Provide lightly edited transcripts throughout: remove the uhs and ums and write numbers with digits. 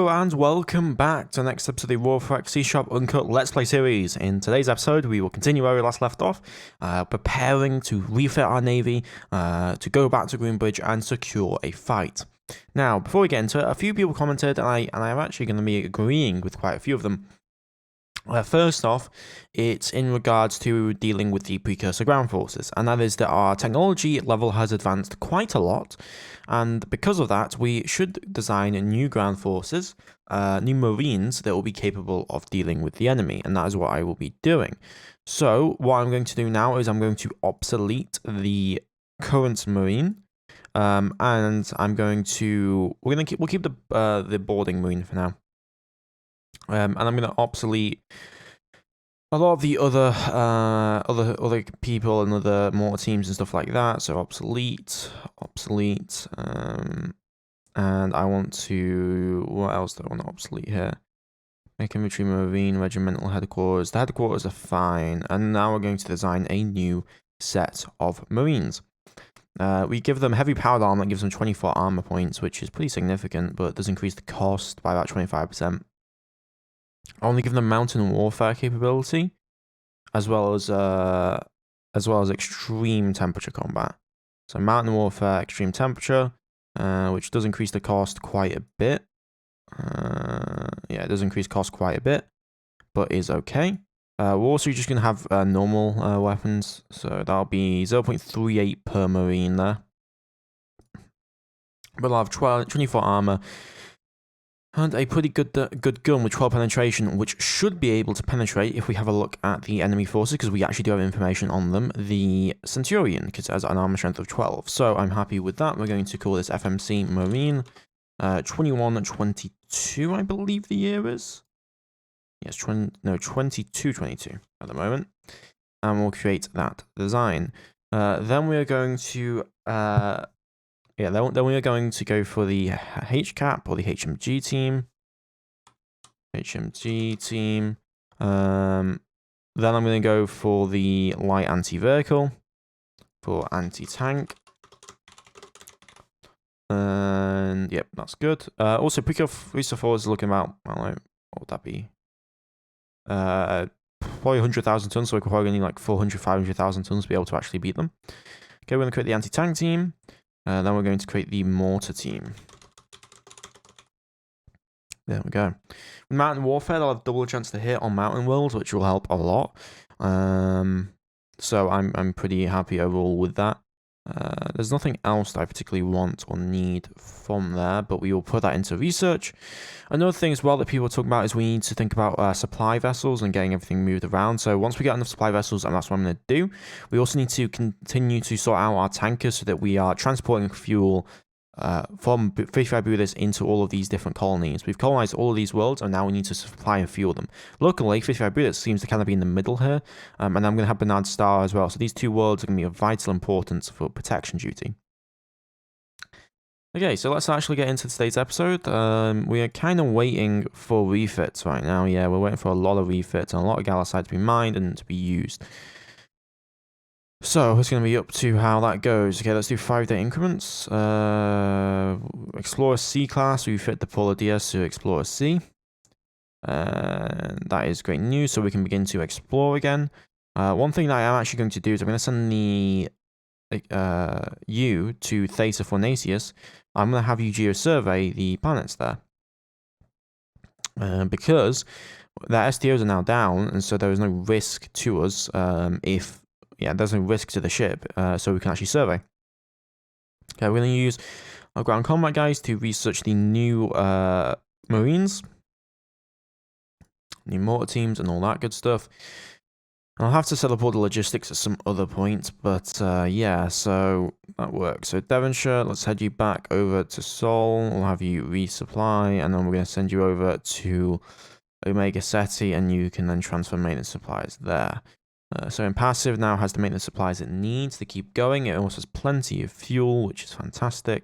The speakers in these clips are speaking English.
Hello and welcome back to the next episode of the Aurora C Shop Uncut Let's Play series. In today's episode, we will continue where we last left off, preparing to refit our navy, to go back to Groombridge and secure a fight. Now, before we get into it, a few people commented, and I'm actually going to be agreeing with quite a few of them. First off, it's in regards to dealing with the precursor ground forces, and that is that our technology level has advanced quite a lot, and because of that, we should design new ground forces, new marines that will be capable of dealing with the enemy, and that is what I will be doing. So, what I'm going to do now is I'm going to obsolete the current marine, and I'm going to we'll keep the boarding marine for now. And I'm going to obsolete a lot of the other people and other mortar teams and stuff like that. So obsolete. And I want to. What else do I want to obsolete here? Make infantry, marine, regimental headquarters. The headquarters are fine. And now we're going to design a new set of marines. We give them heavy powered armor that gives them 24 armor points, which is pretty significant, but does increase the cost by about 25%. I only give them mountain warfare capability, as well as extreme temperature combat. So mountain warfare, extreme temperature, which does increase the cost quite a bit. Yeah, it does increase cost quite a bit, but is okay. We're also just gonna have normal weapons, so that'll be 0.38 per marine there. But I'll have 24 armor. And a pretty good gun with 12 penetration, which should be able to penetrate if we have a look at the enemy forces, because we actually do have information on them. The Centurion, because it has an armor strength of 12. So I'm happy with that. We're going to call this FMC Marine 2122, I believe the year is. Yes, 2222 at the moment. And we'll create that design. Then we are going to... then we are going to go for the HCAP or the HMG team. Then I'm going to go for the light anti-vehicle, for anti-tank. And yep, that's good. Also, precursor force is looking about, I don't know, what would that be? Probably 100,000 tons, so we're probably need like 400, 500,000 tons to be able to actually beat them. Okay, we're going to create the anti-tank team. Then we're going to create the mortar team. There we go. With mountain warfare, they'll have double chance to hit on mountain worlds, which will help a lot. So I'm pretty happy overall with that. There's nothing else that I particularly want or need from there, but we will put that into research. Another thing as well that people are talking about is we need to think about supply vessels and getting everything moved around. So once we get enough supply vessels, and that's what I'm going to do, we also need to continue to sort out our tankers so that we are transporting fuel from 55 Buddhists into all of these different colonies. We've colonized all of these worlds, and now we need to supply and fuel them. Luckily, 55 Buddhists seems to kind of be in the middle here, and I'm going to have Bernard Star as well. So these two worlds are going to be of vital importance for protection duty. Okay, so let's actually get into today's episode. We are kind of waiting for refits right now. Yeah, we're waiting for a lot of refits and a lot of Gallicide to be mined and to be used. So, it's going to be up to how that goes. Okay, let's do 5-day increments. Explorer C class, we fit the Polar DS to Explorer C. That is great news, so we can begin to explore again. One thing that I am actually going to do is I'm going to send the you to Theta Fornacius. I'm going to have you geosurvey the planets there. Because their STOs are now down, and so there is no risk to us there's no risk to the ship, so we can actually survey. Okay, we're going to use our ground combat guys to research the new marines, new mortar teams, and all that good stuff. And I'll have to set up all the logistics at some other point, but yeah, so that works. So Devonshire, let's head you back over to Sol. We'll have you resupply, and then we're going to send you over to Omega Ceti, and you can then transfer maintenance supplies there. So Impassive now has the maintenance supplies it needs to keep going. It also has plenty of fuel, which is fantastic.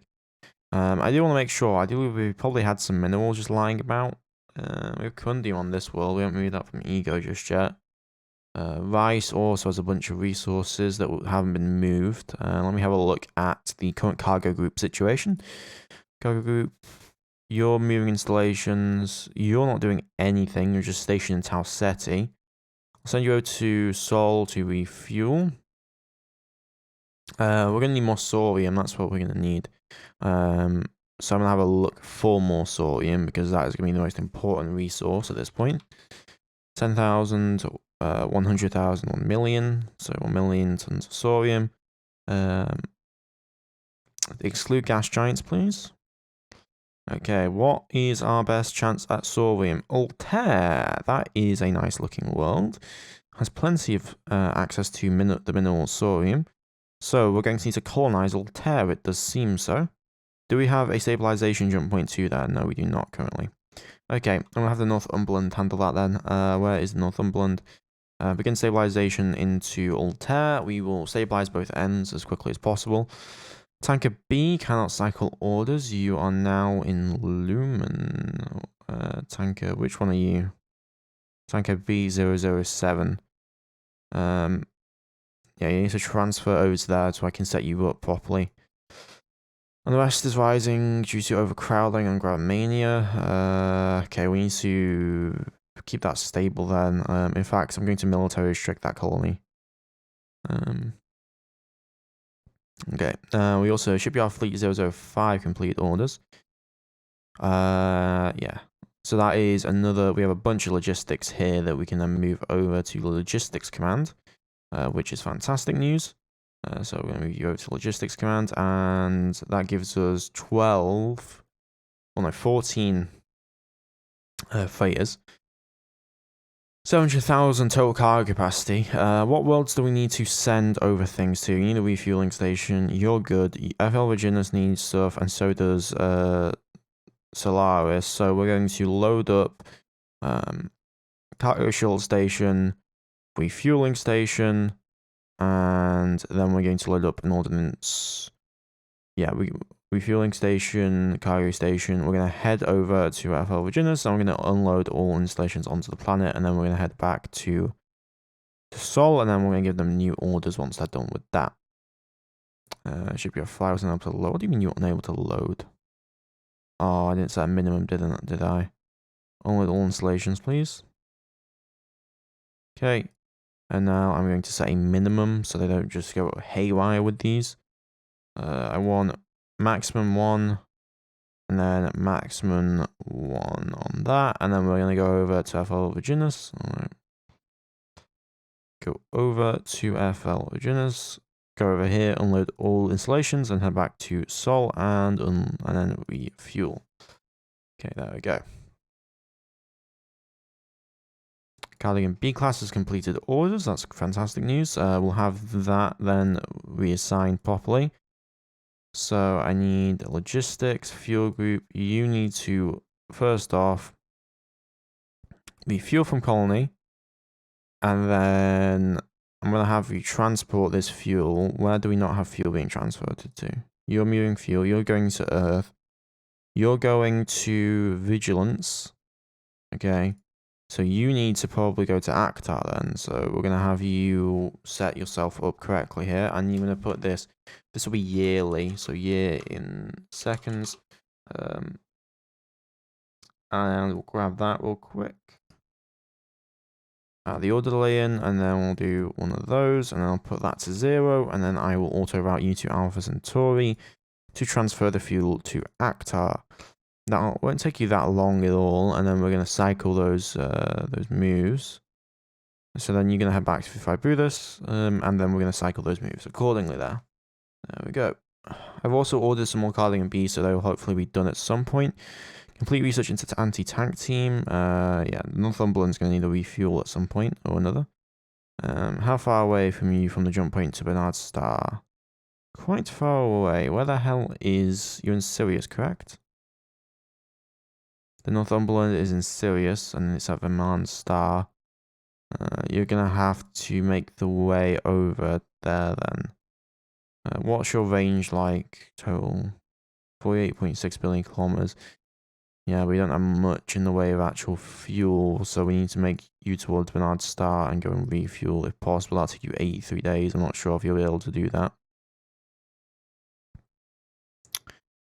I do want to make sure. We probably had some minerals just lying about. We have Kundium on this world. We haven't moved that from Ego just yet. Rice also has a bunch of resources that haven't been moved. Let me have a look at the current cargo group situation. Cargo group. You're moving installations. You're not doing anything. You're just stationed in Tau Ceti. I'll send you over to Sol to refuel. We're going to need more sodium. That's what we're going to need. So I'm going to have a look for more sodium because that is going to be the most important resource at this point. 10,000, 100,000, 1 million. So 1 million tons of sodium. Exclude gas giants, please. Okay, what is our best chance at sodium? Altair. That is a nice looking world. Has plenty of access to the mineral sodium. So we're going to need to colonize Altair, it does seem so. Do we have a stabilization jump point to there? No, we do not currently. Okay, I'm going to have the Northumberland handle that then. Where is Northumberland? Begin stabilization into Altair. We will stabilize both ends as quickly as possible. Tanker B cannot cycle orders. You are now in Lumen. Tanker, which one are you? Tanker B007. Yeah, you need to transfer over to there so I can set you up properly. And the rest is rising due to overcrowding and ground mania. Okay, we need to keep that stable then. In fact, I'm going to military restrict that colony. Okay, we also shipyard fleet 005 complete orders. Yeah. So that is another, we have a bunch of logistics here that we can then move over to the logistics command, which is fantastic news. So we're going to move you over to logistics command, and that gives us 14 freighters. 700,000 total cargo capacity. What worlds do we need to send over things to? You need a refueling station. You're good. FL Virginis needs stuff, and so does Solaris. So we're going to load up cargo shuttle station, refueling station, and then we're going to load up an ordnance. Yeah, refueling station, cargo station. We're going to head over to FL Virginis, and we're going to unload all installations onto the planet, and then we're going to head back to Sol, and then we're going to give them new orders once they're done with that. Should be a fly wasn't able to load. What do you mean you're unable to load? Oh, I didn't set a minimum, did I? Unload all installations, please. Okay. And now I'm going to set a minimum so they don't just go haywire with these. I want maximum 1, and then maximum 1 on that, and then we're going to go over to FL Virginis. Alright. Go over to FL Virginis, go over here, unload all installations, and head back to Sol, and then refuel. Okay, there we go. Cardigan B class has completed orders. That's fantastic news. We'll have that then reassigned properly. So I need logistics, fuel group. You need to, first off, refuel from colony. And then I'm going to have you transport this fuel. Where do we not have fuel being transported to? You're moving fuel. You're going to Earth. You're going to Vigilance. Okay. So you need to probably go to Actar then. So we're going to have you set yourself up correctly here. And you're going to put this will be yearly. So year in seconds. And we'll grab that real quick. The orderly in, and then we'll do one of those. And then I'll put that to 0. And then I will auto route you to Alpha Centauri to transfer the fuel to Actar. That won't take you that long at all, and then we're going to cycle those moves. So then you're going to head back to 55 Brutus, and then we're going to cycle those moves accordingly there. There we go. I've also ordered some more Cardigan B, so they will hopefully be done at some point. Complete research into anti-tank team. Yeah, Northumberland's going to need a refuel at some point or another. How far away from you from the jump point to Bernard Star? Quite far away. Where the hell is... You're in Sirius, correct? The Northumberland is in Sirius, and it's at Vermont Star. You're going to have to make the way over there then. What's your range like? Total 48.6 billion kilometers. Yeah, we don't have much in the way of actual fuel, so we need to make you towards Bernard Star and go and refuel if possible. That'll take you 83 days. I'm not sure if you'll be able to do that.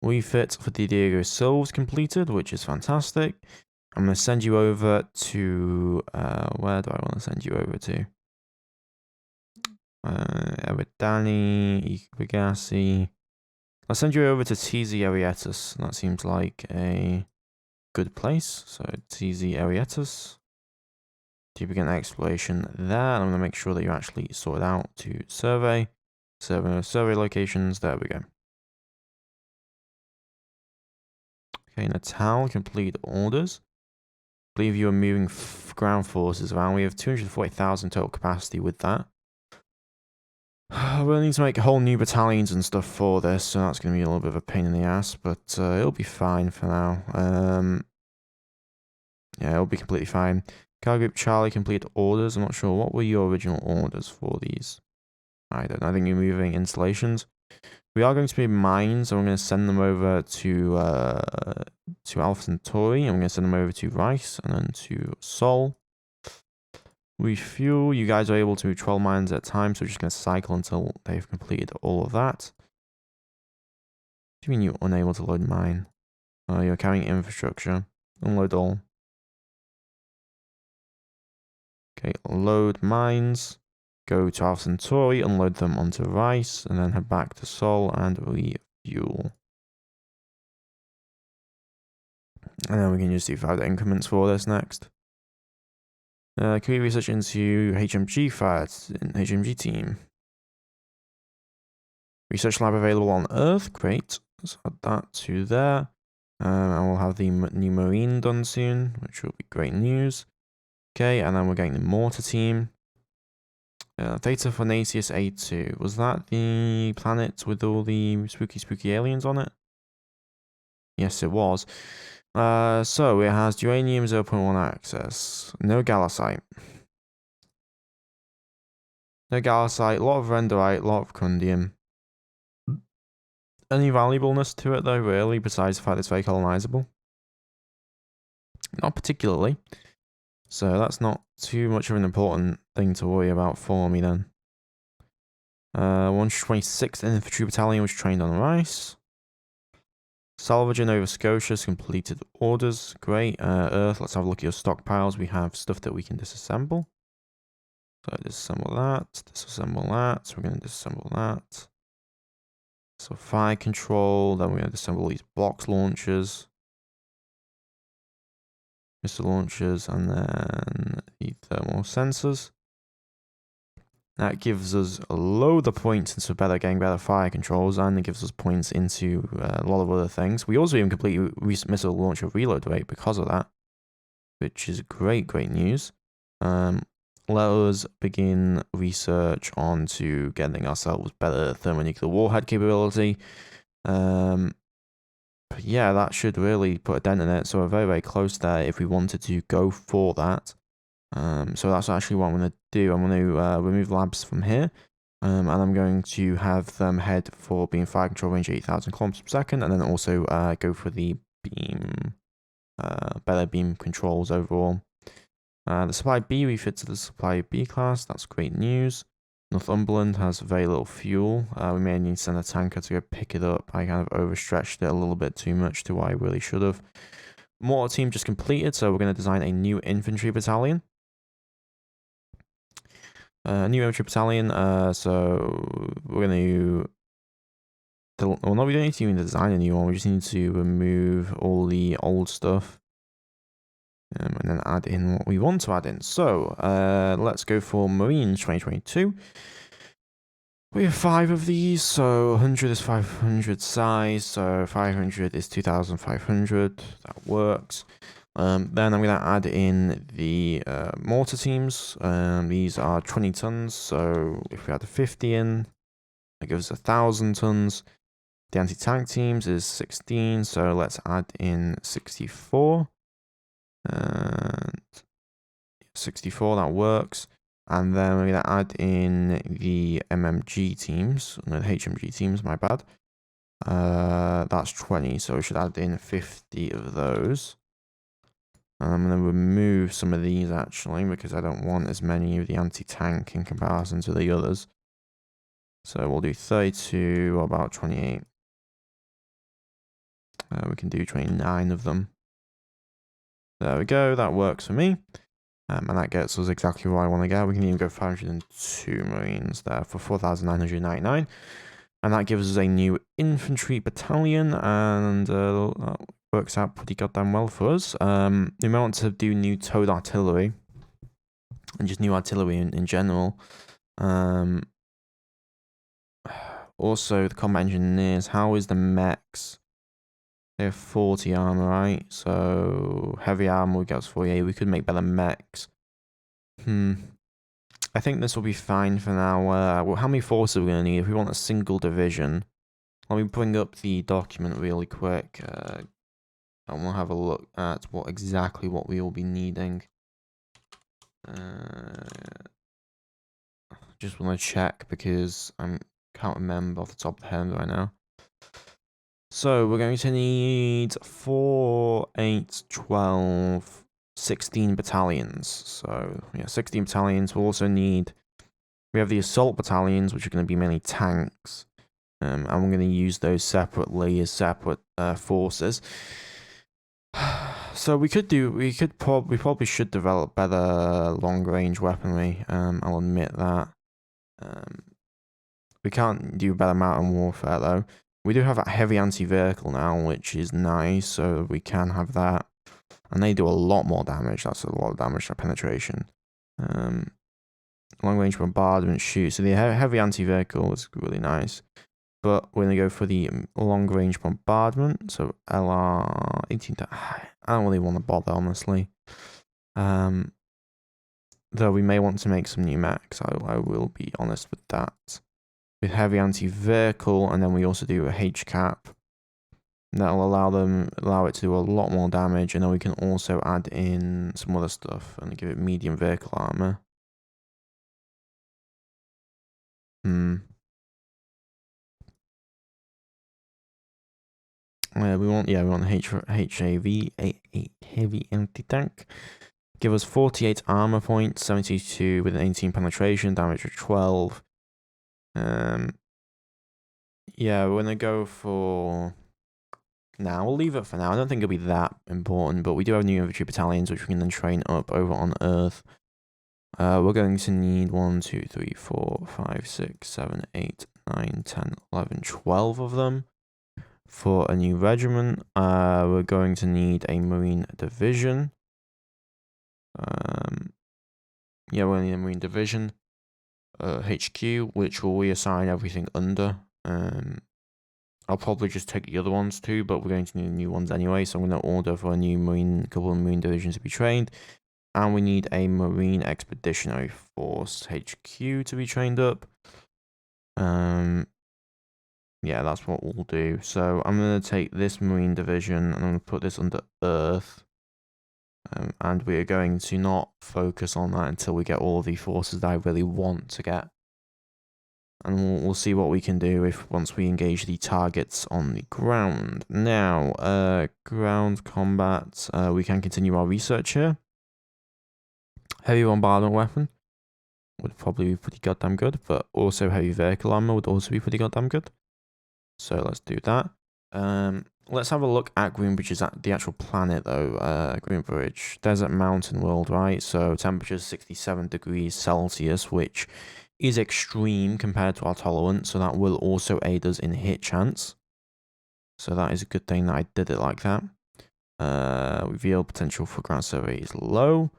refit for the Diego Silva's completed, which is fantastic. I'm going to send you over to, where do I want to send you over to? Eridani, Iquigassi. I'll send you over to TZ Arietas. That seems like a good place. So TZ Arietas. To begin exploration there. I'm going to make sure that you actually sort it out to survey. Survey locations. There we go. Okay, Natal, complete orders. I believe you are moving ground forces around. We have 240,000 total capacity with that. We'll need to make whole new battalions and stuff for this, so that's going to be a little bit of a pain in the ass, but it'll be fine for now. Yeah, it'll be completely fine. Car Group Charlie, complete orders. I'm not sure. What were your original orders for these? I don't know. I think you're moving installations. We are going to be mines, so I'm going to send them over to Alpha Centauri. I'm going to send them over to Rice and then to Sol. Refuel. You guys are able to move 12 mines at a time, so we're just going to cycle until they've completed all of that. What do you mean you're unable to load mine? You're carrying infrastructure. Unload all. Okay, load mines. Go to Alpha Centauri, unload them onto Rice, and then head back to Sol and refuel. And then we can just do 5 increments for this next. Can we research into HMG fights in HMG team? Research lab available on Earth. Great. Let's add that to there. And we'll have the new Marine done soon, which will be great news. Okay, and then we're getting the Mortar team. Theta Fornacius A2. Was that the planet with all the spooky aliens on it? Yes, it was. So it has uranium 0.1 access. No Galasite. No Galasite. A lot of Renderite, a lot of Cundium. Any valuableness to it though, really, besides the fact it's very colonizable? Not particularly. So that's not too much of an important thing to worry about for me then. 126th Infantry Battalion was trained on Rice. Salvage in Nova Scotia's completed orders. Great. Earth, let's have a look at your stockpiles. We have stuff that we can disassemble. So disassemble that. Disassemble that. So we're going to disassemble that. So fire control. Then we're going to disassemble these box launchers. Missile launchers, and then the thermal sensors. That gives us a load of points into getting better fire controls, and it gives us points into a lot of other things. We also even complete missile launcher reload rate because of that, which is great news. Let us begin research on to getting ourselves better thermonuclear warhead capability. But yeah, that should really put a dent in it. So we're very close there if we wanted to go for that. So that's actually what I'm going to do. I'm going to remove labs from here. And I'm going to have them head for beam fire control range 8,000 kilometers per second. And then also go for the beam, better beam controls overall. The supply B refits to the supply B class. That's great news. Northumberland has very little fuel. We may need to send a tanker to go pick it up. I kind of overstretched it a little bit too much to what I really should have. Mortar team just completed, so we're going to design a new infantry battalion. New infantry battalion, so we're going to... Well, no, we don't need to even design a new one. We just need to remove all the old stuff. And then add in what we want to add in. So, let's go for Marines 2022. We have 5 of these, so 100 is 500 size, so 500 is 2,500. That works. Then I'm going to add in the mortar teams. These are 20 tons, so if we add 50 in, that gives us 1,000 tons. The anti-tank teams is 16, so let's add in 64. And 64, that works. And then we're going to add in the MMG teams, no, the HMG teams, my bad. That's 20, so we should add in 50 of those. And I'm going to remove some of these actually, because I don't want as many of the anti-tank in comparison to the others. So we'll do 32, or about 28. We can do 29 of them. There we go, that works for me. And that gets us exactly where I want to get. We can even go 502 Marines there for 4,999. And that gives us a new infantry battalion, and that works out pretty goddamn well for us. We might want to do new towed artillery, and just new artillery in general. Also, the combat engineers, how is the mechs? They have 40 armor, right? So, heavy armor would get us 48. We could make better mechs. I think this will be fine for now. Well, how many forces are we going to need if we want a single division? Let me bring up the document really quick. I want to have a look at exactly what we will be needing. Just want to check because I can't remember off the top of the head right now. So we're going to need 4, 8, 12, 16 battalions. So yeah, 16 battalions. We'll also need, we have the assault battalions, which are going to be mainly tanks. And we're going to use those separately as separate forces. So we probably should develop better long range weaponry. I'll admit that. We can't do better mountain warfare though. We do have a heavy anti-vehicle now, which is nice, so we can have that. And they do a lot more damage. That's a lot of damage to penetration. Long range bombardment shoot. So the heavy anti-vehicle is really nice. But we're going to go for the long range bombardment. So LR 18. I don't really want to bother, honestly. Though we may want to make some new mechs. I will be honest with that. With heavy anti-vehicle, and then we also do a H-cap. That'll allow it to do a lot more damage, and then we can also add in some other stuff and give it medium vehicle armor. We want HAV, a heavy anti-tank. Give us 48 armor points, 72 with an 18 penetration, damage of 12. Yeah, we're gonna go for. Now we'll leave it for now. I don't think it'll be that important, but we do have new infantry battalions which we can then train up over on Earth. We're going to need 1, 2, 3, 4, 5, 6, 7, 8, 9, 10, 11, 12 of them. For a new regiment, we're going to need a Marine division. Yeah, we're going to need a Marine division. HQ, which will reassign everything under. I'll probably just take the other ones too, but we're going to need new ones anyway, so I'm going to order for a new couple of Marine divisions to be trained. And we need a Marine Expeditionary Force HQ to be trained up. Yeah, that's what we'll do. So I'm going to take this Marine division and I'm going to put this under Earth. And we are going to not focus on that until we get all the forces that I really want to get. And we'll see what we can do once we engage the targets on the ground. Now, ground combat, we can continue our research here. Heavy bombardment weapon would probably be pretty goddamn good, but also heavy vehicle armor would also be pretty goddamn good. So let's do that. Let's have a look at Groombridge, at the actual planet though. Groombridge, desert mountain world, right? So temperatures 67 degrees Celsius, which is extreme compared to our tolerance. So that will also aid us in hit chance. So that is a good thing that I did it like that. Reveal potential for ground survey is low.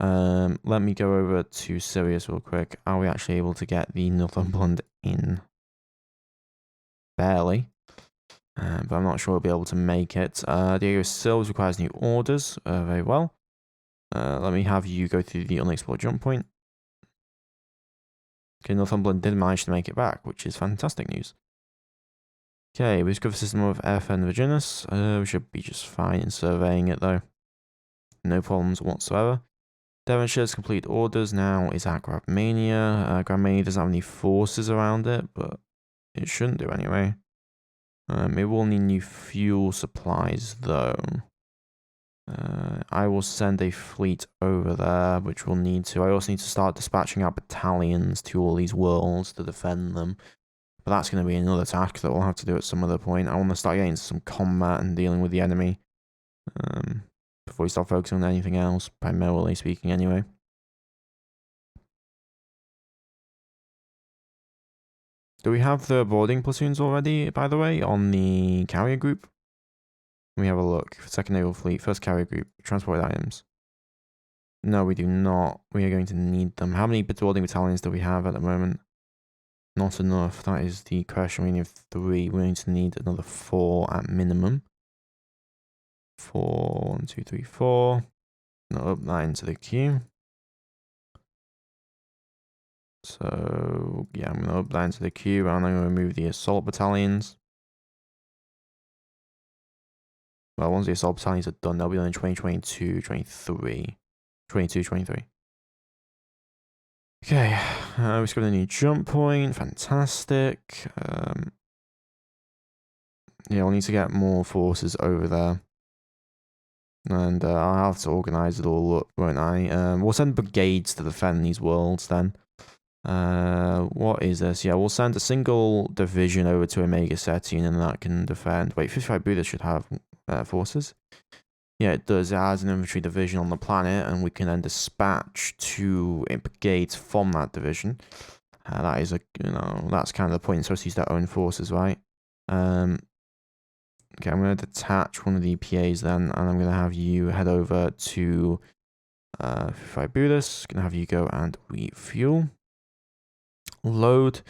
Let me go over to Sirius real quick. Are we actually able to get the Northumberland in? Barely. But I'm not sure we'll be able to make it. Diego Silves requires new orders. Very well. Let me have you go through the unexplored jump point. Okay, Northumberland did manage to make it back, which is fantastic news. Okay, we discovered a system of Airfen Virginis. We should be just fine in surveying it though. No problems whatsoever. Devonshire's complete orders now is at Grabmania. Grabmania doesn't have any forces around it, but it shouldn't do anyway. It will need new fuel supplies though. I will send a fleet over there, which we'll need to. I also need to start dispatching out battalions to all these worlds to defend them. But that's going to be another task that we'll have to do at some other point. I want to start getting into some combat and dealing with the enemy. Before we start focusing on anything else, primarily speaking anyway. Do we have the boarding platoons already, by the way, on the carrier group? Let me have a look. Second Naval Fleet, first carrier group, transport items. No, we do not. We are going to need them. How many boarding battalions do we have at the moment? Not enough. That is the question. We need 3. We're going to need another 4 at minimum. 4, 1, 2, 3, 4. Now up that into the queue. So, yeah, I'm going to up that into the queue, and I'm going to remove the assault battalions. Well, once the assault battalions are done, they'll be done in 2022, 23. 22, 23. Okay, we're just got a new jump point. Fantastic. Yeah, we'll need to get more forces over there. And I'll have to organize it all up, won't I? We'll send brigades to defend these worlds then. What is this? Yeah, we'll send a single division over to Omega Setting, and that can defend. Wait, 55 Buddha should have forces. Yeah, it does. It has an infantry division on the planet, and we can then dispatch 2 brigades from that division. That is that's kind of the point. It's supposed to use their own forces, right? Okay, I'm going to detach one of the EPAs then, and I'm going to have you head over to 55 Buddhist. Going to have you go and refuel. Load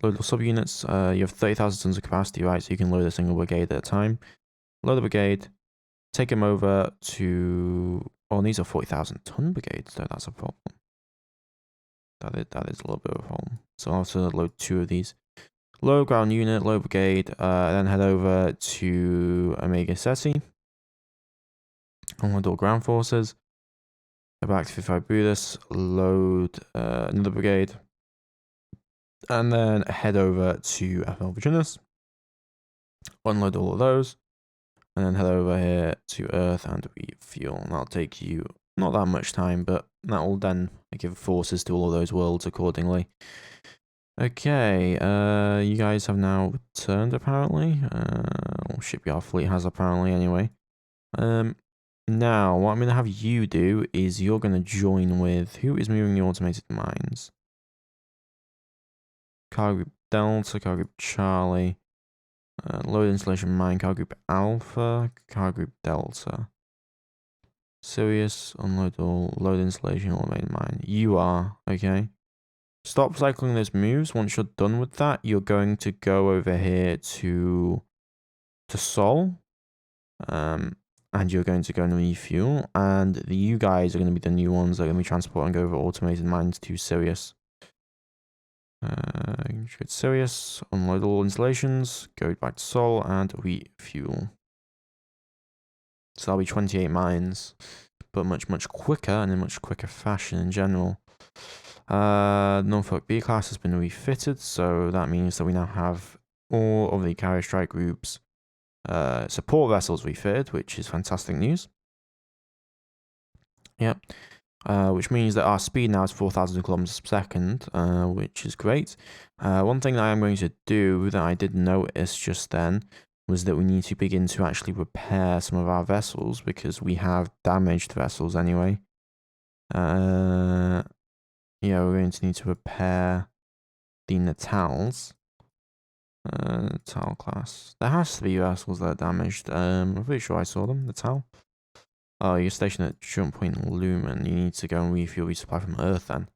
the subunits. You have 30,000 tons of capacity, right? So you can load a single brigade at a time. Load the brigade. Take them over to... Oh, these are 40,000 ton brigades, so that's a problem. That is a little bit of a problem. So I'll also load 2 of these. Low ground unit, low brigade, then head over to Omega Seti. Unload all ground forces. Go back to 55 Buddhist, load another brigade. And then head over to FL Virginis. Unload all of those. And then head over here to Earth and refuel. And that'll take you not that much time, but that will then give forces to all of those worlds accordingly. Okay, you guys have now returned apparently. Or Shipyard Fleet has apparently anyway. Now, what I'm going to have you do is you're going to join with... Who is moving the automated mines? Cargo Group Delta, Cargo Group Charlie. Load installation mine, Cargo Group Alpha, Cargo Group Delta. Sirius, unload all, load installation, automated mine. You are, okay. Stop cycling those moves. Once you're done with that, you're going to go over here to Sol. And you're going to go and refuel. And you guys are going to be the new ones that are going to be transporting over automated mines to Sirius. Go to Sirius, unload all installations, go back to Sol, and refuel. So that'll be 28 mines, but much quicker and in much quicker fashion in general. Norfolk B-class has been refitted, so that means that we now have all of the carrier strike groups support vessels refitted, which is fantastic news. Yep. Which means that our speed now is 4,000 kilometers per second, which is great. One thing that I am going to do that I did notice just then was that we need to begin to actually repair some of our vessels because we have damaged vessels anyway. Yeah, we're going to need to repair the Natals. Natal class. There has to be vessels that are damaged. I'm pretty sure I saw them. Natal. Oh, you're stationed at Jump Point Lumen. You need to go and refuel resupply from Earth then.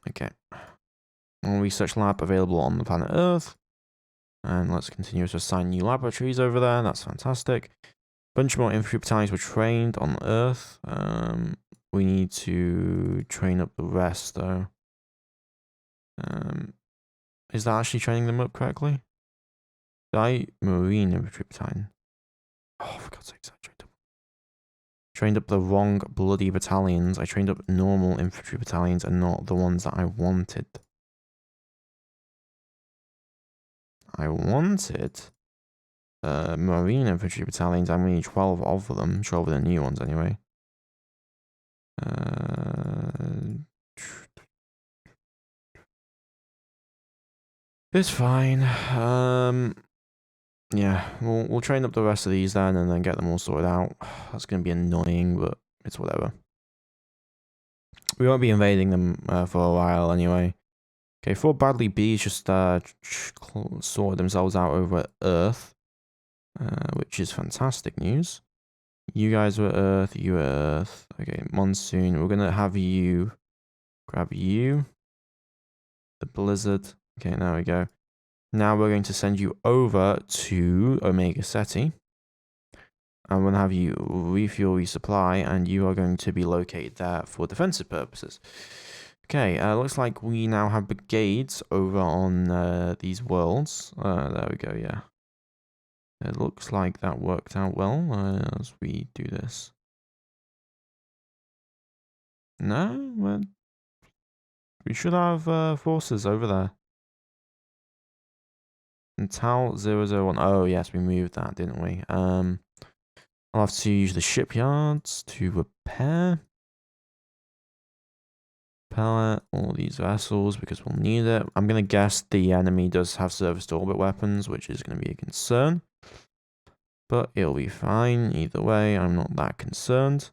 Okay. One research lab available on the planet Earth. And let's continue to assign new laboratories over there. That's fantastic. Bunch more infantry battalions were trained on Earth. We need to train up the rest though. Is that actually training them up correctly? Marine infantry battalion. Oh, for God's sake, I trained up the wrong bloody battalions. I trained up normal infantry battalions and not the ones that I wanted. I wanted Marine infantry battalions. I need 12 of them. 12 of the new ones anyway. It's fine. Yeah, we'll train up the rest of these then, and then get them all sorted out. That's gonna be annoying, but it's whatever. We won't be invading them for a while anyway. Okay, Fort Bradley B's just sorted themselves out over at Earth, which is fantastic news. You guys were Earth, you were Earth. Okay, Monsoon. We're gonna have you grab you. The Blizzard. Okay, there we go. Now we're going to send you over to Omega Ceti. I'm going to have you refuel, resupply, and you are going to be located there for defensive purposes. Okay, looks like we now have brigades over on these worlds. There we go, yeah. It looks like that worked out well as we do this. No, we should have forces over there. And Tal 001. Oh, yes, we moved that, didn't we? I'll have to use the shipyards to repair all these vessels because we'll need it. I'm going to guess the enemy does have surface to orbit weapons, which is going to be a concern. But it'll be fine either way. I'm not that concerned.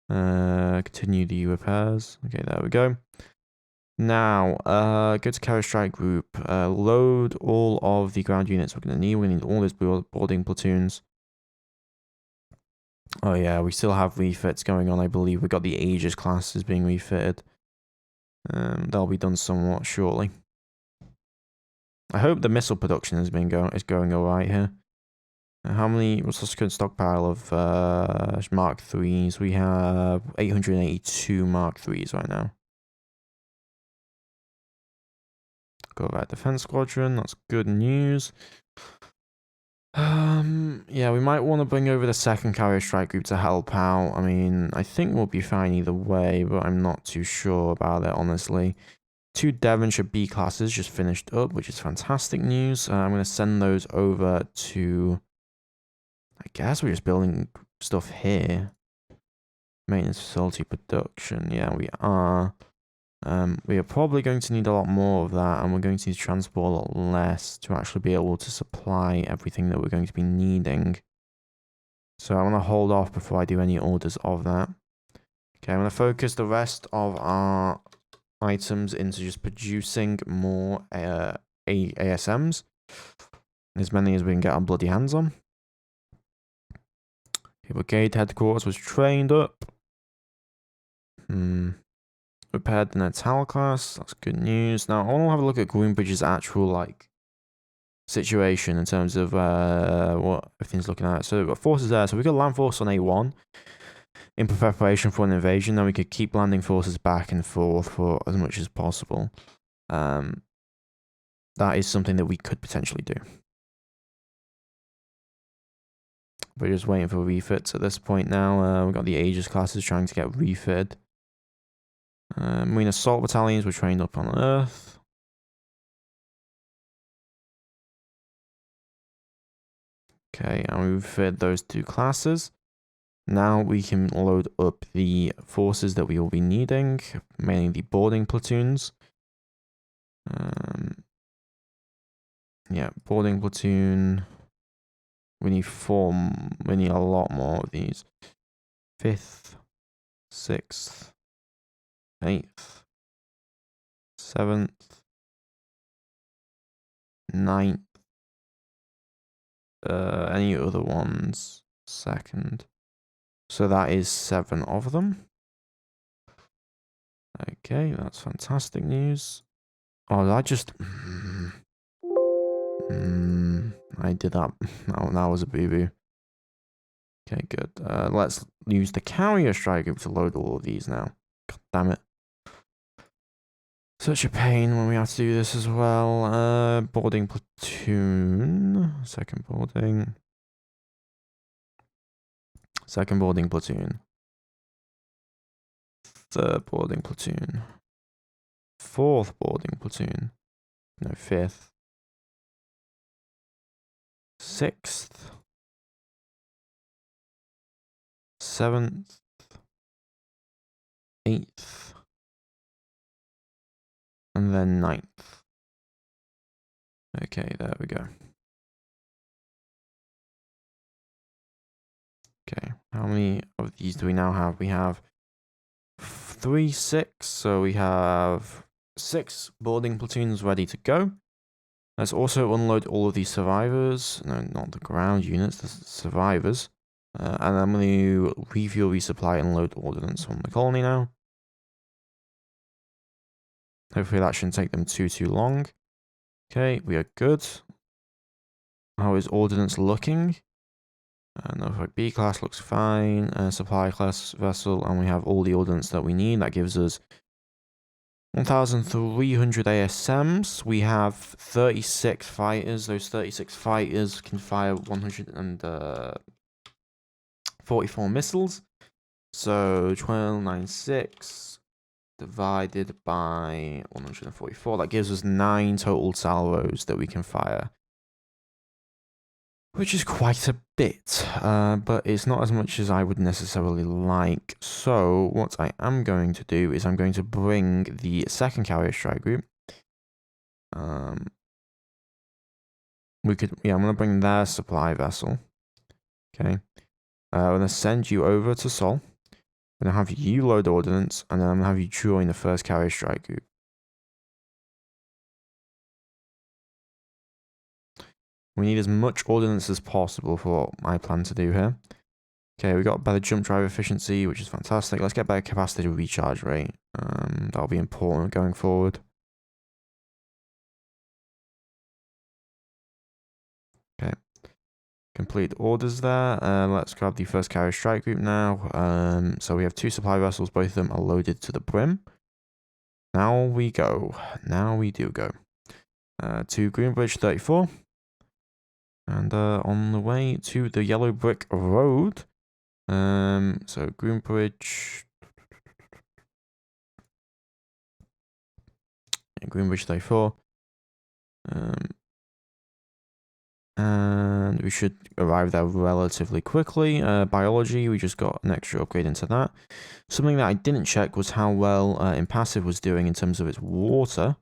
Continue the repairs. Okay, there we go. Now, go to carrier strike group. Load all of the ground units we're going to need. We need all those boarding platoons. Oh yeah, we still have refits going on, I believe. We got the Aegis classes being refitted. That'll be done somewhat shortly. I hope the missile production is going alright here. How many? What's the current stockpile of Mark 3s? We have 882 Mark 3s right now. Go that defense squadron. That's good news. Yeah, we might want to bring over the second carrier strike group to help out. I mean, I think we'll be fine either way, but I'm not too sure about it, honestly. 2 Devonshire B classes just finished up, which is fantastic news. I'm going to send those over to... I guess we're just building stuff here. Maintenance facility production. Yeah, we are. We are probably going to need a lot more of that, and we're going to need to transport a lot less to actually be able to supply everything that we're going to be needing. So I want to hold off before I do any orders of that. Okay, I'm going to focus the rest of our items into just producing more ASMs. As many as we can get our bloody hands on. Okay, brigade headquarters was trained up. Repaired the Natal class. That's good news. Now I want to have a look at Groombridge's actual situation in terms of what everything's looking at. So we've got forces there. So we've got land force on A1 in preparation for an invasion. Then we could keep landing forces back and forth for as much as possible. That is something that we could potentially do. We're just waiting for refits at this point now. We've got the Aegis classes trying to get refitted. Marine assault battalions were trained up on Earth. Okay, and we've fed those 2 classes. Now we can load up the forces that we will be needing, mainly the boarding platoons. Yeah, boarding platoon. We need a lot more of these. 5th, 6th, 8th, 7th, 9th. Any other ones? 2nd. So that is 7 of them. Okay, that's fantastic news. Oh, I just... I did that. Oh, that was a boo-boo. Okay, good. Let's use the carrier strike group to load all of these now. God damn it. Such a pain when we have to do this as well. Boarding platoon. Second boarding platoon. 3rd boarding platoon. 4th boarding platoon. No, 5th. 6th. 7th. 8th. And then 9th. Okay, there we go. Okay, how many of these do we now have? We have 3, 6, so we have 6 boarding platoons ready to go. Let's also unload all of these survivors. No, not the ground units, the survivors. And I'm going to refuel, resupply, and load ordnance from the colony now. Hopefully that shouldn't take them too long. Okay, we are good. How is ordnance looking? Norfolk B class looks fine. Supply class vessel, and we have all the ordnance that we need. That gives us 1,300 ASMs. We have 36 fighters. Those 36 fighters can fire 144 missiles. So 1296 divided by 144. That gives us 9 total salvos that we can fire, which is quite a bit, but it's not as much as I would necessarily like. So what I am going to do is I'm going to bring the second carrier strike group. I'm going to bring their supply vessel. Okay. I'm going to send you over to Sol. I'm going to have you load ordnance, and then I'm going to have you join the first carrier strike group. We need as much ordnance as possible for what I plan to do here. Okay, we got better jump drive efficiency, which is fantastic. Let's get better capacity to recharge rate. That'll be important going forward. Okay. Complete orders there. Let's grab the first carrier strike group now. So we have 2 supply vessels. Both of them are loaded to the brim. Now we go. Now we do go. To Groombridge 34. And on the way to the Yellow Brick Road. So Groombridge. Groombridge 34. And we should arrive there relatively quickly. Biology, we just got an extra upgrade into that. Something that I didn't check was how well Impassive was doing in terms of its water.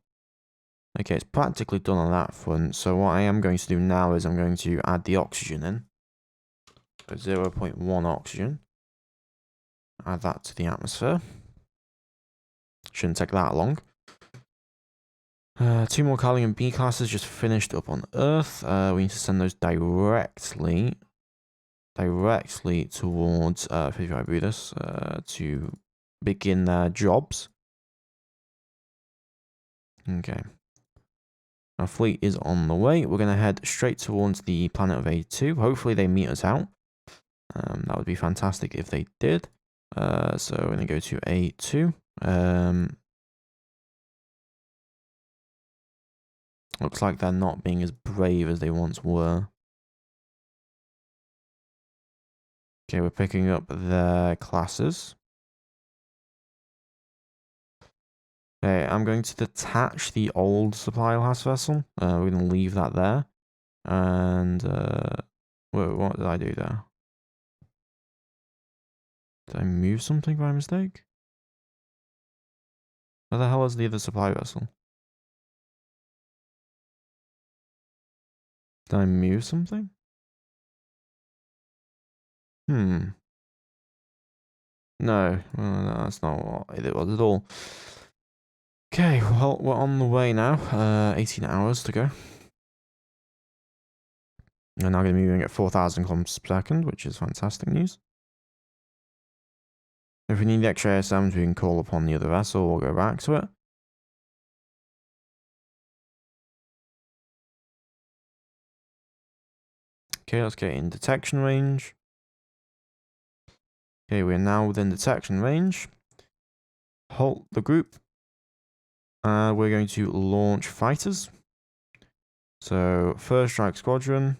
Okay, it's practically done on that front. So what I am going to do now is I'm going to add the oxygen in. So 0.1 oxygen. Add that to the atmosphere. Shouldn't take that long. 2 more Carling and B classes just finished up on Earth. We need to send those directly towards 55 Budas to begin their jobs. Okay. Our fleet is on the way. We're going to head straight towards the planet of A2. Hopefully they meet us out. That would be fantastic if they did. So we're going to go to A2. Looks like they're not being as brave as they once were. Okay, we're picking up their classes. Okay, I'm going to detach the old supply class vessel. We're going to leave that there. And, what did I do there? Did I move something by mistake? Where the hell is the other supply vessel? Did I move something? No, that's not what it was at all. Okay, well, we're on the way now. 18 hours to go. We're now going to be moving at 4,000 kilometers per second, which is fantastic news. If we need the extra ASMs, we can call upon the other vessel. We'll go back to it. Okay, let's get in detection range. Okay, we're now within detection range. Halt the group. We're going to launch fighters. So, first strike squadron,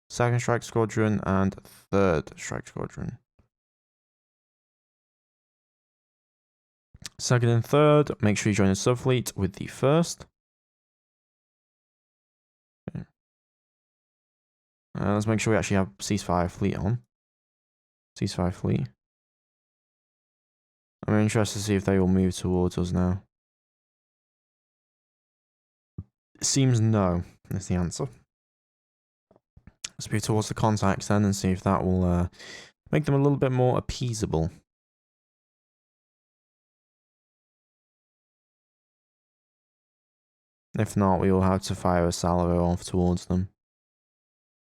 second strike squadron, and third strike squadron. Second and third, make sure you join the subfleet with the first. Okay. Let's make sure we actually have ceasefire fleet on. Ceasefire fleet. I'm interested to see if they will move towards us now. It seems no. is the answer. Let's move towards the contacts then and see if that will make them a little bit more appeasable. If not, we will have to fire a salvo off towards them.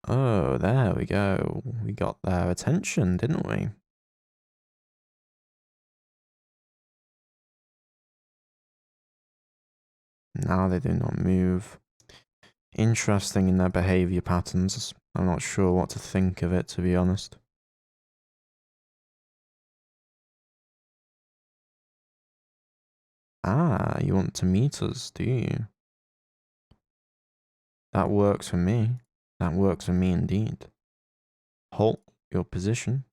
Oh, there we go. We got their attention, didn't we? Now they do not move. Interesting in their behavior patterns. I'm not sure what to think of it, to be honest. Ah, you want to meet us, do you? That works for me. That works for me indeed. Halt your position.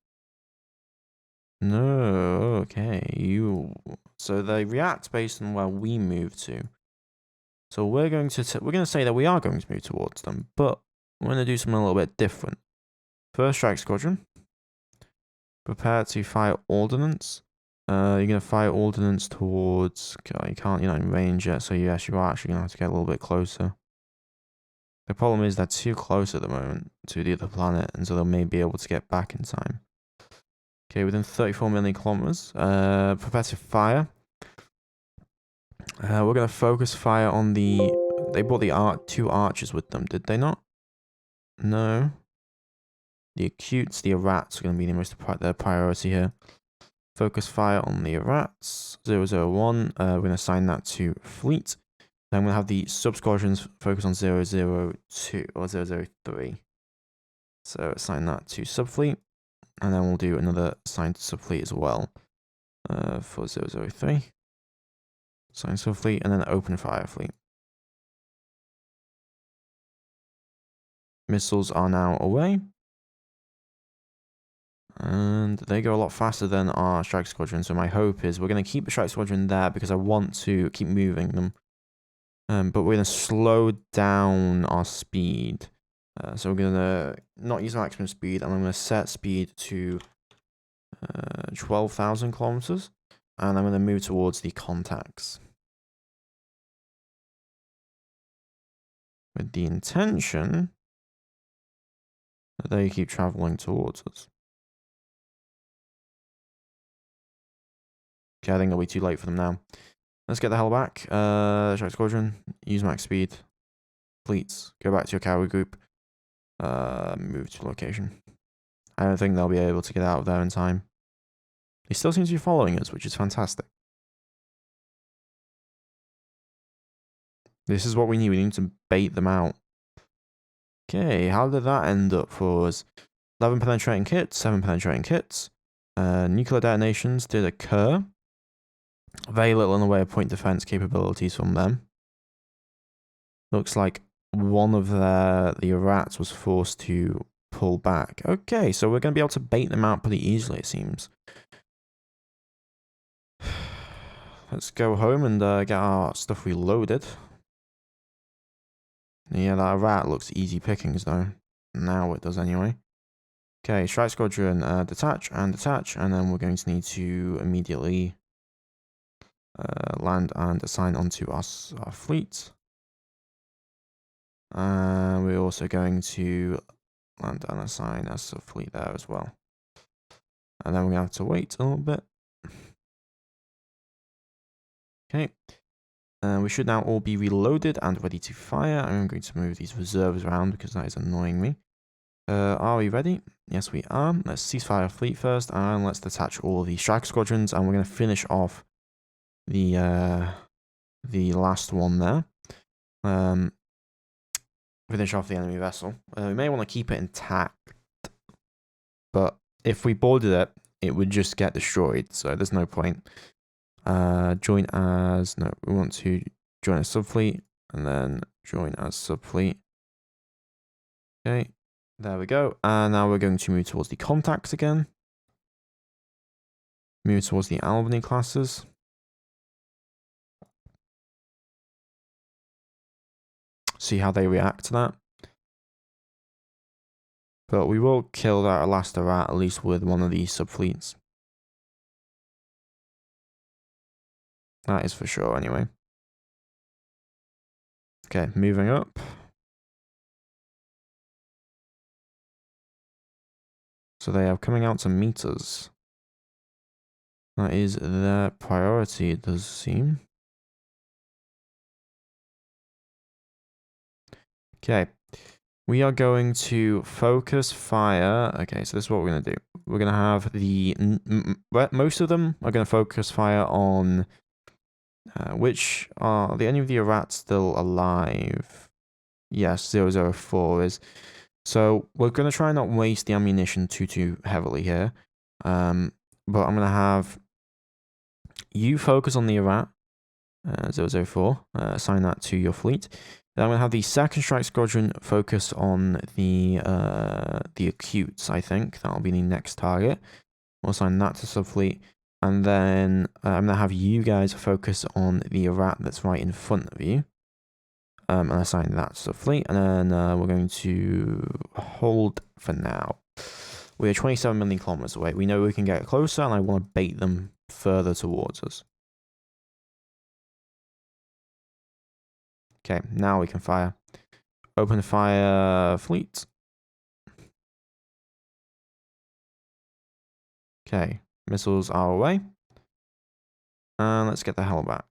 No, okay, you... So they react based on where we move to. So we're going to say that we are going to move towards them, but we're going to do something a little bit different. First strike squadron. Prepare to fire ordnance. You're going to fire ordnance towards... you're not in range yet, so yes, you are actually going to have to get a little bit closer. The problem is they're too close at the moment to the other planet, and so they may be able to get back in time. Okay, within 34 million kilometers. Prepare to fire. We're going to focus fire on the... They brought the two archers with them, did they not? No. The acutes, the rats are going to be the priority here. Focus fire on the rats. 001. We're going to assign that to fleet. Then I'm going to have the sub-squadrons focus on 002 or 003. So assign that to subfleet. And then we'll do another assign to subfleet as well for 003. Assign subfleet and then open fire fleet. Missiles are now away. And they go a lot faster than our strike squadron. So my hope is we're going to keep the strike squadron there because I want to keep moving them. But we're going to slow down our speed. So we're going to not use maximum speed, and I'm going to set speed to 12,000 kilometers. And I'm going to move towards the contacts. With the intention that they keep traveling towards us. Okay, I think it'll be too late for them now. Let's get the hell back. Strike squadron, use max speed. Fleets, go back to your cavalry group. Move to location. I don't think they'll be able to get out of there in time. They still seem to be following us, which is fantastic. This is what we need. We need to bait them out. Okay, how did that end up for us? 11 penetrating kits, 7 penetrating kits. Nuclear detonations did occur. Very little in the way of point defense capabilities from them. Looks like one of the rats was forced to pull back. Okay, so we're going to be able to bait them out pretty easily, it seems. Let's go home and get our stuff reloaded. Yeah, that rat looks easy pickings, though. Now it does anyway. Okay, strike squadron, detach, and then we're going to need to immediately land and assign onto our fleet. We're also going to land and assign a subfleet there as well. And then we're going to have to wait a little bit. Okay. We should now all be reloaded and ready to fire. I'm going to move these reserves around because that is annoying me. Are we ready? Yes, we are. Let's ceasefire fleet first, and let's detach all the strike squadrons, and we're going to finish off the last one there. Finish off the enemy vessel. We may want to keep it intact, but if we boarded it, it would just get destroyed, so there's no point. Join as... No, we want to join as subfleet, and then join as subfleet. Okay, there we go. And now we're going to move towards the contacts again. Move towards the Albany classes. See how they react to that. But we will kill that Alaska rat at least with one of these subfleets. That is for sure, anyway. Okay, moving up. So they are coming out to meet us. That is their priority, it does seem. Okay. We are going to focus fire. Okay, so this is what we're going to do. We're going to have the... most of them are going to focus fire on... which are... any of the rats still alive? Yes, 004 is. So we're going to try and not waste the ammunition too heavily here. But I'm going to have you focus on the rat, 004. Assign that to your fleet. Then I'm going to have the second strike squadron focus on the acutes, I think. That'll be the next target. We'll assign that to subfleet. And then I'm going to have you guys focus on the rat that's right in front of you. And assign that to subfleet. And then we're going to hold for now. We're 27 million kilometers away. We know we can get closer, and I want to bait them further towards us. Okay, now we can fire. Open fire fleet. Okay, missiles are away. And let's get the hell back.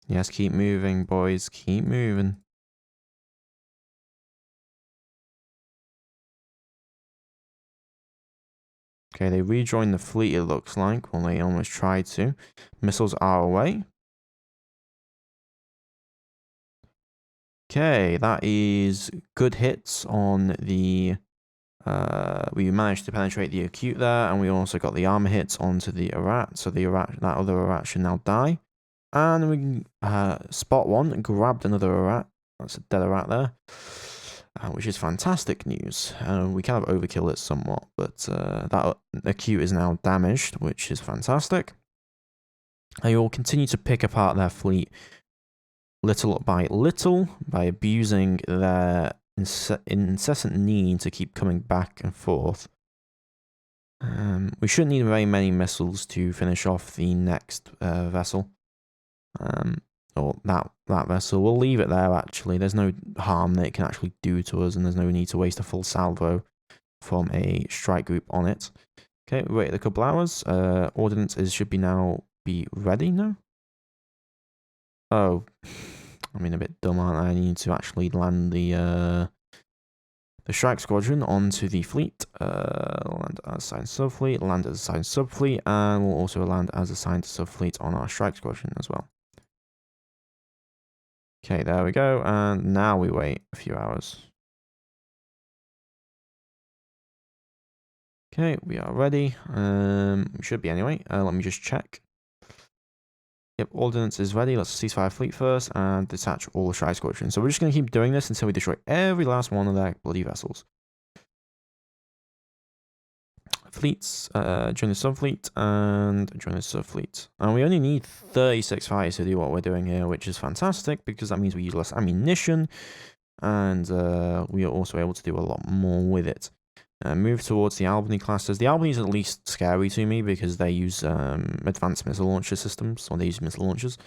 Yes, keep moving, boys. Keep moving. Okay, they rejoined the fleet, it looks like. Well, they almost tried to. Missiles are away. Okay, that is good hits on the... we managed to penetrate the acute there, and we also got the armor hits onto the Arat. So the Arat, that other Arat should now die. And we spot one, grabbed another Arat. That's a dead Arat there. Which is fantastic news. We kind of overkill it somewhat, but that acute is now damaged, which is fantastic. They will continue to pick apart their fleet little by little by abusing their incessant need to keep coming back and forth. We shouldn't need very many missiles to finish off the next vessel. Or that vessel. We'll leave it there, actually. There's no harm that it can actually do to us, and there's no need to waste a full salvo from a strike group on it. Okay, wait a couple hours. Ordnance should now be ready now. Oh, I mean, a bit dumb, aren't I? I need to actually land the strike squadron onto the fleet. Land as assigned subfleet, land as assigned subfleet, and we'll also land as assigned subfleet on our strike squadron as well. Okay, there we go, and now we wait a few hours. Okay, we are ready. We should be anyway. Let me just check. Yep, ordnance is ready. Let's ceasefire fleet first and detach all the strike squadron. So we're just going to keep doing this until we destroy every last one of their bloody vessels. Fleets, join the subfleet and join the subfleet. And we only need 36 fighters to do what we're doing here, which is fantastic because that means we use less ammunition and we are also able to do a lot more with it. Move towards the Albany clusters. The Albany is at least scary to me because they use advanced missile launcher systems, or they use missile launchers.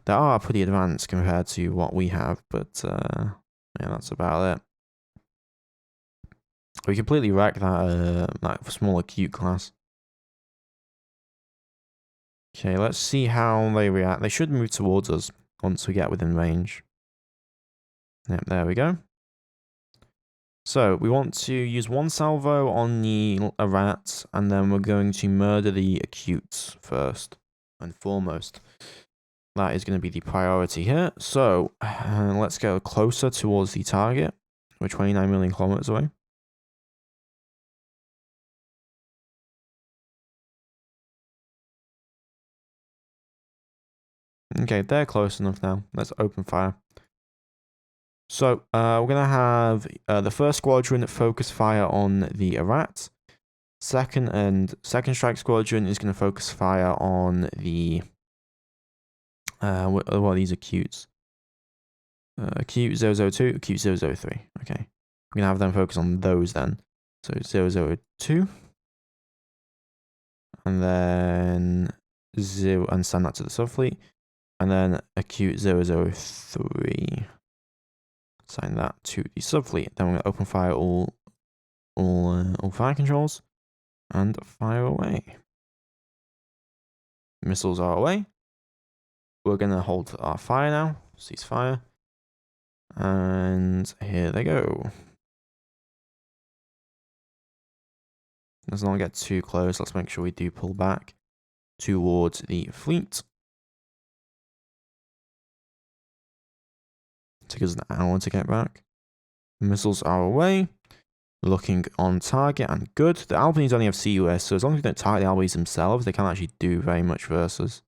They are pretty advanced compared to what we have, but yeah, that's about it. We completely wreck that small acute class. Okay, let's see how they react. They should move towards us once we get within range. Yep, there we go. So we want to use one salvo on the rats, and then we're going to murder the acutes first and foremost. That is going to be the priority here. So let's go closer towards the target. We're 29 million kilometers away. Okay, they're close enough now. Let's open fire. So we're going to have the first squadron focus fire on the Arat. Second strike squadron is going to focus fire on the what are these acutes? Acute 002, acute 003. Okay, we're going to have them focus on those then. So 002. And then and send that to the subfleet. And then acute 003. Assign that to the subfleet. Then we're going to open fire all fire controls and fire away. Missiles are away. We're going to hold our fire now. Cease fire. And here they go. Let's not get too close. Let's make sure we do pull back towards the fleet. Took us an hour to get back. Missiles are away. Looking on target and good. The Albanese only have CUS, so as long as we don't target the Albanese themselves, they can't actually do very much versus.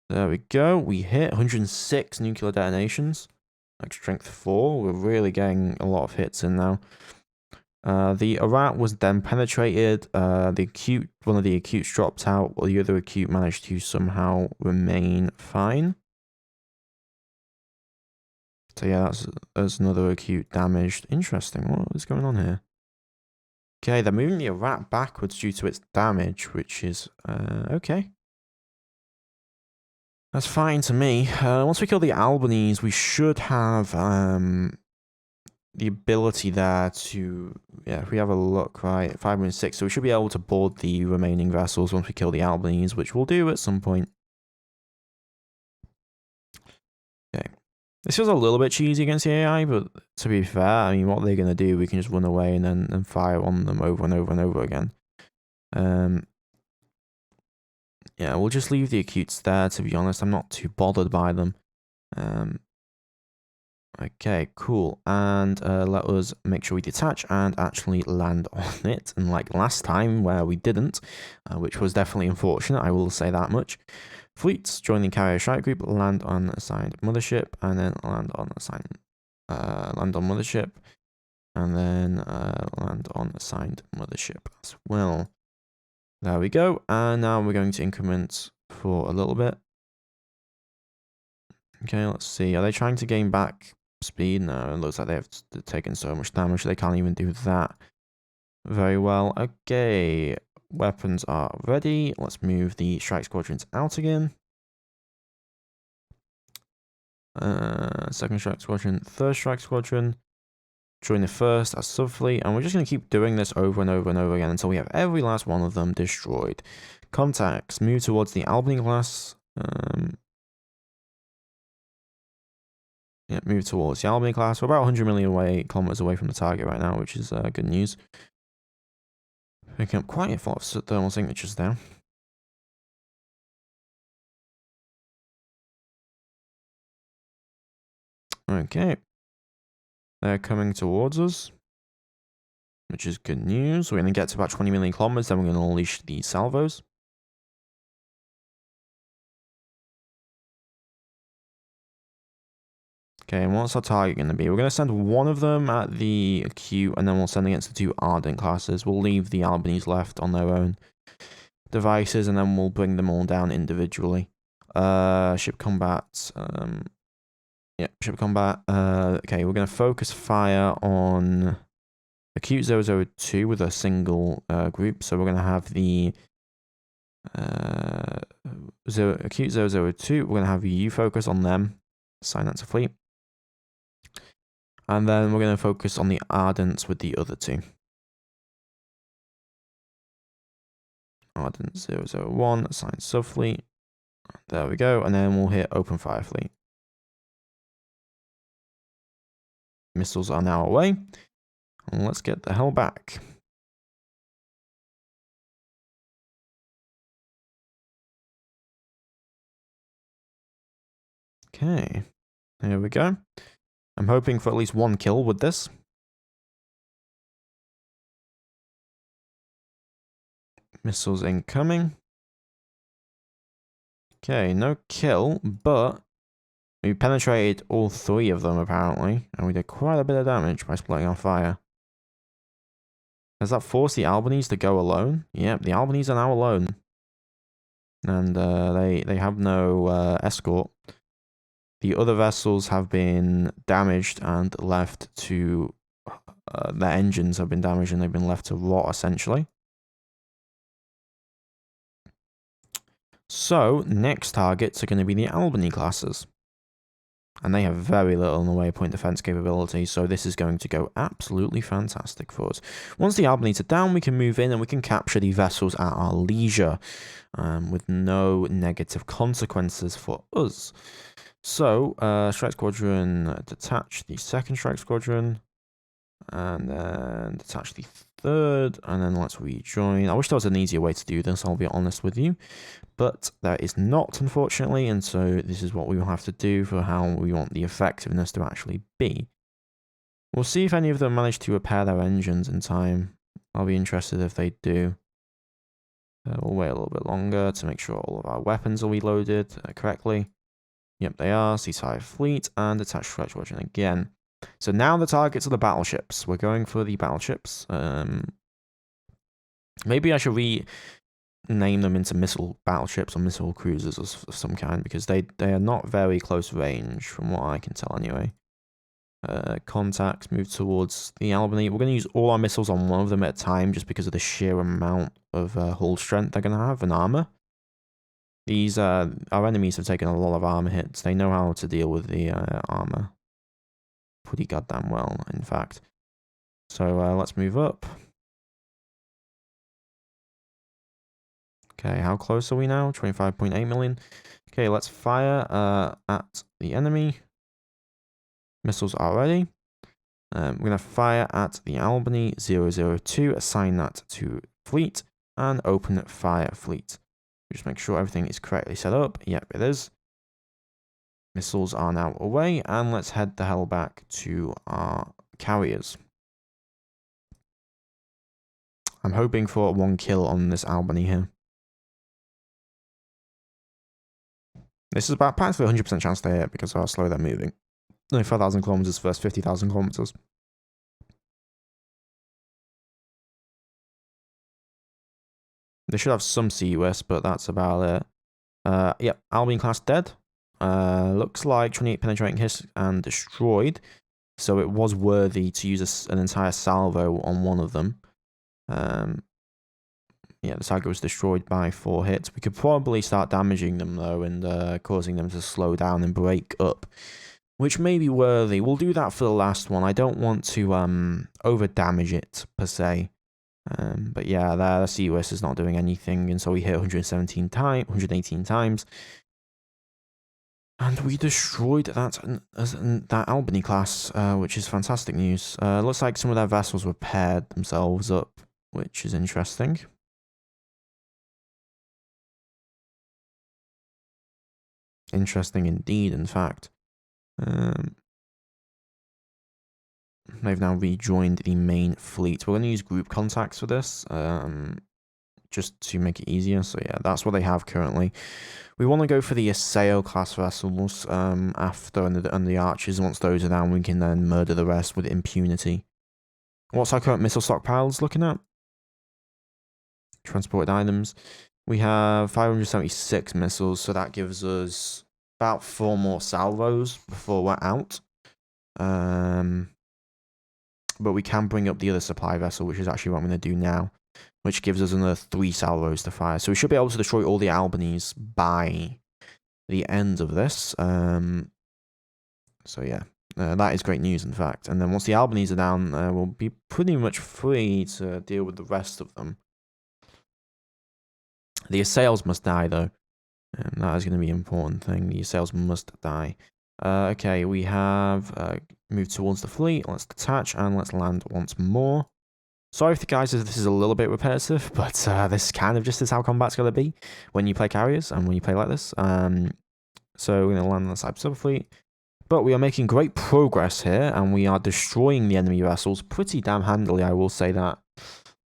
There we go. We hit 106 nuclear detonations. Like strength 4. We're really getting a lot of hits in now. The Aurora was then penetrated. One of the acutes dropped out, while the other acute managed to somehow remain fine. So yeah, that's another acute damaged. Interesting. What is going on here? Okay, they're moving the Aurora backwards due to its damage, which is okay. That's fine to me. Once we kill the Albanese, we should have the ability there to, yeah, if we have a look, right, 5.6, so we should be able to board the remaining vessels once we kill the Albanese, which we'll do at some point. Okay. This feels a little bit cheesy against the AI, but to be fair, I mean, what are they going to do? We can just run away and then fire on them over and over and over again. Yeah, we'll just leave the acutes there, to be honest. I'm not too bothered by them. Okay, cool. And let us make sure we detach and actually land on it. And like last time where we didn't, which was definitely unfortunate, I will say that much. Fleets, join the carrier strike group, land on assigned mothership, and then land on mothership, and then land on assigned mothership as well. There we go. And now we're going to increment for a little bit. Okay, let's see. Are they trying to gain back speed? No, it looks like they've taken so much damage they can't even do that very well. Okay, weapons are ready. Let's move the strike squadrons out again. Second strike squadron, third strike squadron. Join the first as subfleet, and we're just going to keep doing this over and over and over again until we have every last one of them destroyed. Contacts, move towards the Albany class. Yeah, move towards the Albany class. We're about 100 million kilometers away from the target right now, which is good news. Picking up quite a lot of thermal signatures there. Okay. They're coming towards us, which is good news. We're going to get to about 20 million kilometers, then we're going to unleash the salvos. Okay, and what's our target going to be? We're going to send one of them at the acute, and then we'll send against the two ardent classes. We'll leave the Albanese left on their own devices, and then we'll bring them all down individually. Ship combat. Yeah, ship combat. Okay, we're going to focus fire on acute 002 with a single group. So we're going to have the acute 002. We're going to have you focus on them. Assign that to fleet. And then we're going to focus on the Ardents with the other two. Ardent 001, assign subfleet. There we go. And then we'll hit open fire fleet. Missiles are now away. And let's get the hell back. Okay. Here we go. I'm hoping for at least one kill with this. Missiles incoming. Okay, no kill, but we penetrated all three of them apparently, and we did quite a bit of damage by splitting our fire. Has that forced the Albanese to go alone? Yep, the Albanese are now alone. And they have no escort. The other vessels have been damaged and left to... their engines have been damaged and they've been left to rot, essentially. So, next targets are going to be the Albany classes. And they have very little in the way of point defense capability, so this is going to go absolutely fantastic for us. Once the Albanies are down, we can move in and we can capture the vessels at our leisure, with no negative consequences for us. So, Strike Squadron, detach the second Strike Squadron, and then detach the third, and then let's rejoin. I wish there was an easier way to do this, I'll be honest with you. But there is not, unfortunately, and so this is what we will have to do for how we want the effectiveness to actually be. We'll see if any of them manage to repair their engines in time. I'll be interested if they do. We'll wait a little bit longer to make sure all of our weapons are reloaded correctly. Yep, they are. Ceasefire fleet and attach strike squadron again. So now the targets are the battleships. We're going for the battleships. Maybe I should name them into missile battleships or missile cruisers of some kind, because they are not very close range from what I can tell anyway. Contacts move towards the Albany. We're going to use all our missiles on one of them at a time just because of the sheer amount of hull strength they're going to have and armor. These our enemies have taken a lot of armor hits. They know how to deal with the armor pretty goddamn well, in fact. So let's move up. Okay, how close are we now? 25.8 million. Okay, let's fire at the enemy. Missiles are ready. We're going to fire at the Albany 002, assign that to fleet, and open fire fleet. Just make sure everything is correctly set up. Yep, it is. Missiles are now away, and let's head the hell back to our carriers. I'm hoping for 1 kill on this Albany here. This is about practically 100% chance to hit because of how slow they're moving. Only 5,000 kilometers versus 50,000 kilometers. They should have some CUS, but that's about it. Yep, Albany class dead. Looks like 28 penetrating hits and destroyed. So it was worthy to use an entire salvo on one of them. Yeah, the Saga was destroyed by 4 hits. We could probably start damaging them, though, and causing them to slow down and break up, which may be worthy. We'll do that for the last one. I don't want to over-damage it, per se. But yeah, the CUS is not doing anything, and so we hit 118 times. And we destroyed that Albany class, which is fantastic news. Looks like some of their vessels repaired themselves up, which is interesting. Interesting indeed, in fact. They've now rejoined the main fleet. We're going to use group contacts for this, just to make it easier. So yeah, that's what they have currently. We want to go for the xeno class vessels after, and the archers. Once those are down, we can then murder the rest with impunity. What's our current missile stockpiles looking at? Transported items. We have 576 missiles, so that gives us about 4 more salvos before we're out. But we can bring up the other supply vessel, which is actually what I'm going to do now, which gives us another 3 salvos to fire. So we should be able to destroy all the Albanies by the end of this. So yeah, that is great news, in fact. And then once the Albanies are down, we'll be pretty much free to deal with the rest of them. The assails must die, though. That is going to be an important thing. The assails must die. Okay, we have moved towards the fleet. Let's detach and let's land once more. Sorry guys if this is a little bit repetitive, but this kind of just is how combat's going to be when you play carriers and when you play like this. So we're going to land on the side of the fleet. But we are making great progress here, and we are destroying the enemy vessels pretty damn handily, I will say that.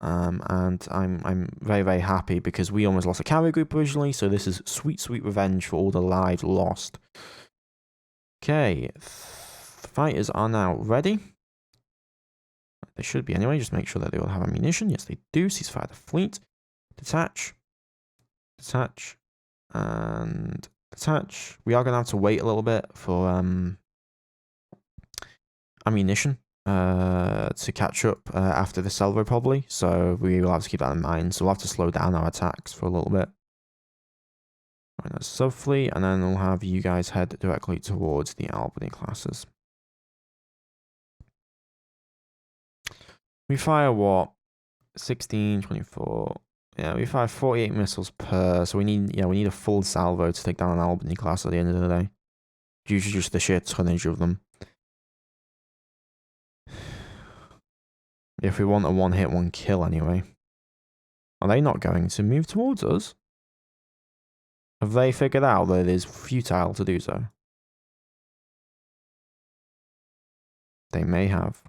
And I'm very, very happy because we almost lost a carrier group originally, so this is sweet, sweet revenge for all the lives lost. Okay, the fighters are now ready. They should be anyway, just make sure that they all have ammunition. Yes, they do. Ceasefire the fleet. Detach. Detach. And detach. We are going to have to wait a little bit for ammunition to catch up after the salvo probably. So we will have to keep that in mind. So we'll have to slow down our attacks for a little bit. Right, that's sub-fleet, and then we'll have you guys head directly towards the Albany classes. We fire what? 16, 24. Yeah, we fire 48 missiles per, so we need a full salvo to take down an Albany class at the end of the day. Due to just the sheer tonnage of them. If we want a one-hit, one-kill anyway. Are they not going to move towards us? Have they figured out that it is futile to do so? They may have.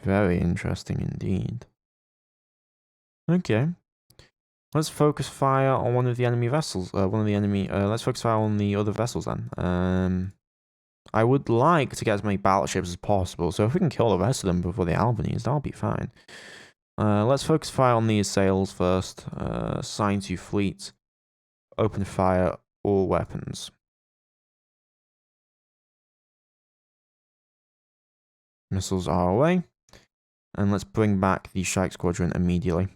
Very interesting indeed. Okay. Let's focus fire on one of the enemy vessels. Let's focus fire on the other vessels then. I would like to get as many battleships as possible, so if we can kill the rest of them before the Albanies, that'll be fine. Let's focus fire on these sails first. Assign to fleet. Open fire all weapons. Missiles are away. And let's bring back the strike squadron immediately.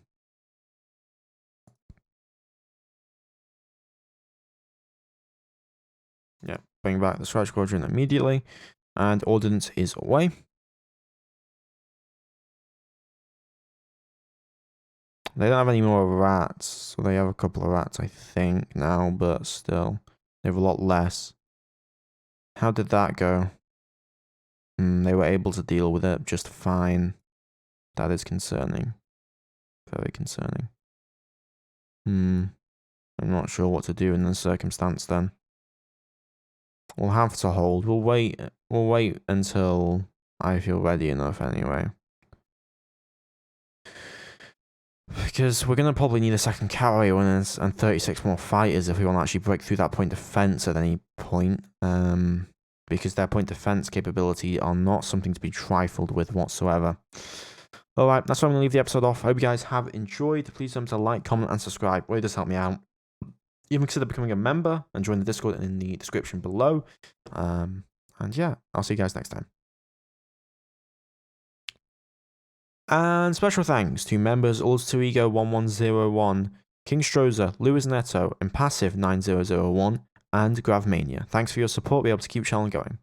Yeah, bring back the strike squadron immediately. And ordnance is away. They don't have any more rats, so they have a couple of rats, I think, now, but still, they have a lot less. How did that go? They were able to deal with it just fine. That is concerning. Very concerning. I'm not sure what to do in this circumstance then. We'll have to hold. We'll wait until I feel ready enough anyway. Because we're going to probably need a second carrier and 36 more fighters if we want to actually break through that point defense at any point. Because their point defense capability are not something to be trifled with whatsoever. Alright, that's where I'm going to leave the episode off. I hope you guys have enjoyed. Please remember to like, comment, and subscribe. It really does help me out. You can consider becoming a member and join the Discord in the description below. And yeah, I'll see you guys next time. And special thanks to members Alter Ego 1101, King Strozer, Lewis Netto, Impassive 9001, and Gravmania. Thanks for your support. Be able to keep the channel going.